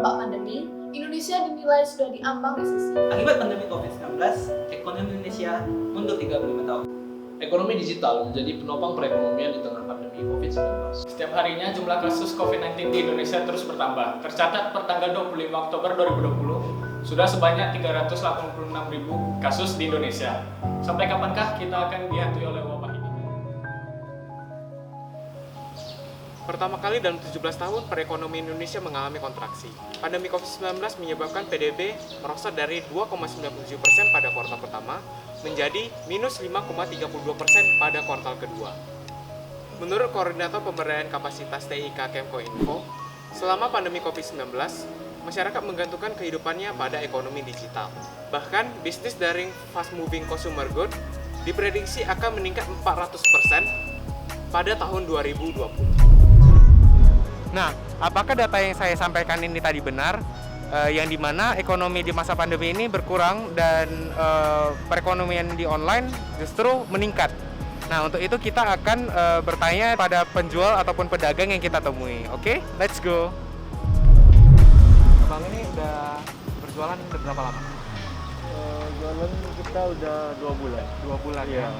dampak pandemi, Indonesia dinilai sudah diambang resesi. Akibat pandemi COVID-19, ekonomi Indonesia mundur 35 tahun. Ekonomi digital menjadi penopang perekonomian di tengah pandemi COVID-19. Setiap harinya jumlah kasus COVID-19 di Indonesia terus bertambah. Tercatat per tanggal 25 Oktober 2020, sudah sebanyak 386.000 kasus di Indonesia. Sampai kapankah kita akan dihantui oleh wabah ini? Pertama kali dalam 17 tahun, perekonomian Indonesia mengalami kontraksi. Pandemi COVID-19 menyebabkan PDB merosot dari 2,97% pada kuartal pertama menjadi minus 5,32% pada kuartal kedua. Menurut Koordinator Pemberdayaan Kapasitas TIK Kemkoinfo, selama pandemi COVID-19, masyarakat menggantungkan kehidupannya pada ekonomi digital. Bahkan, bisnis daring fast-moving consumer good diprediksi akan meningkat 400% pada tahun 2020. Nah, apakah data yang saya sampaikan ini tadi benar? Yang dimana ekonomi di masa pandemi ini berkurang dan perekonomian di online justru meningkat. Nah, untuk itu kita akan bertanya pada penjual ataupun pedagang yang kita temui. Oke, let's go. Bang, ini udah berjualan udah berapa lama? Jualan kita udah 2 bulan. 2 bulan Iya. ya.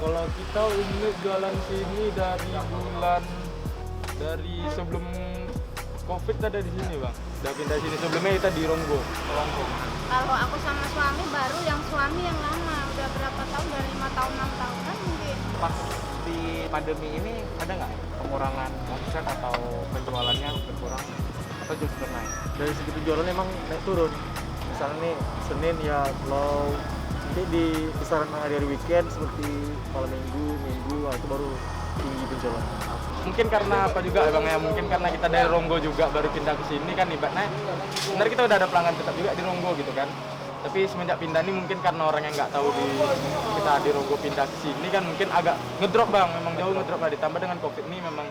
Kalau kita ini jualan sini dari sebelum COVID ada di sini, Bang. Udah pindah sini, sebelumnya kita di Ronggo. Kalau aku sama suami baru, yang suami yang lama. Udah berapa tahun? Udah 5 tahun, 6 tahunan mungkin. Pas di pandemi ini ada nggak pengurangan omset atau penjualannya berkurang atau justru naik? Dari segi penjualan emang naik turun. Misalnya nih, Senin ya low. Nanti di kisaran hari-hari weekend seperti malam minggu, itu baru tinggi penjualan. Mungkin karena apa juga ya Bang ya, mungkin karena kita dari Ronggo juga baru pindah ke sini kan ibaratnya sebenarnya kita udah ada pelanggan tetap juga di Ronggo gitu kan, tapi semenjak pindah ini mungkin karena orang yang nggak tahu kita di Ronggo pindah ke sini kan mungkin agak ngedrop Bang, memang jauh ngedrop lah, ditambah dengan COVID ini memang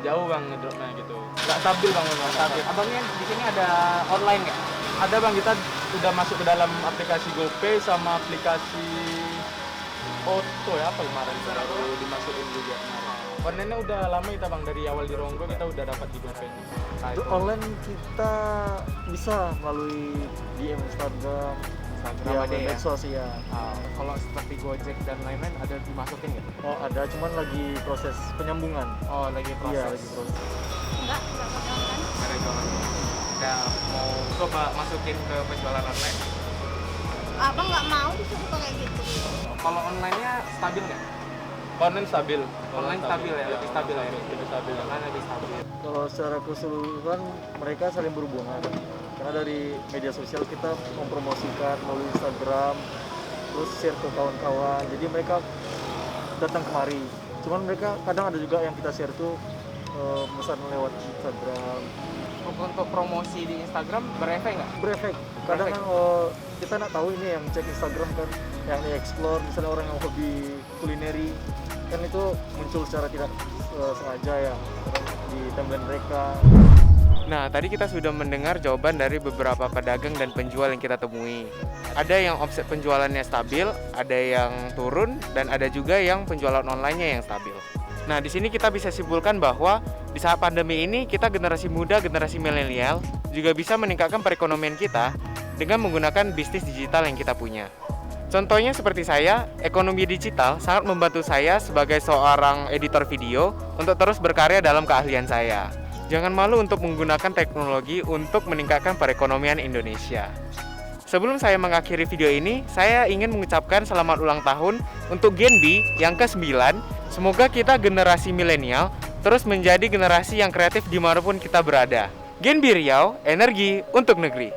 jauh Bang ngedropnya gitu, nggak stabil Bang, memang stabil. Abangnya di sini ada online nggak? Ada Bang, kita udah masuk ke dalam aplikasi GoPay sama aplikasi Foto ya, apa kemarin baru dimasukin juga. Online-nya udah lama kita Bang, dari awal di Ronggo kita udah dapat di GoPay. Nah, Untuk online kita bisa melalui DM Instagram, Instagram ada ya? medsos ya. Kalau seperti Gojek dan lain-lain ada dimasukin nggak? Oh ada, cuman lagi proses penyambungan. Oh, lagi proses. Iya, lagi proses. Enggak pakai online. Ada jualan. Udah mau coba masukin ke penjualan online. Abang nggak mau disuruh pakai gitu. Kalau online-nya stabil nggak? Online stabil. Online stabil ya, lebih stabil ya. Lebih stabil. Online lebih stabil. Kalau secara keseluruhan mereka saling berhubungan. Karena dari media sosial kita mempromosikan melalui Instagram, terus share ke kawan-kawan. Jadi mereka datang kemari. Cuman mereka kadang ada juga yang kita share tuh pesan lewat Instagram. Untuk promosi di Instagram berefek nggak? Berefek. Kadang kan kita nggak tahu ini yang cek Instagram kan, yang di-explore, misalnya orang yang hobi kulineri, kan itu muncul secara tidak sengaja ya di timeline mereka. Nah, tadi kita sudah mendengar jawaban dari beberapa pedagang dan penjual yang kita temui. Ada yang omset penjualannya stabil, ada yang turun, dan ada juga yang penjualan online-nya yang stabil. Nah, di sini kita bisa simpulkan bahwa di saat pandemi ini kita generasi muda, generasi milenial juga bisa meningkatkan perekonomian kita dengan menggunakan bisnis digital yang kita punya. Contohnya seperti saya, ekonomi digital sangat membantu saya sebagai seorang editor video untuk terus berkarya dalam keahlian saya. Jangan malu untuk menggunakan teknologi untuk meningkatkan perekonomian Indonesia. Sebelum saya mengakhiri video ini, saya ingin mengucapkan selamat ulang tahun untuk Gen B yang ke-9. Semoga kita generasi milenial terus menjadi generasi yang kreatif dimanapun kita berada. Gen B Riau, energi untuk negeri.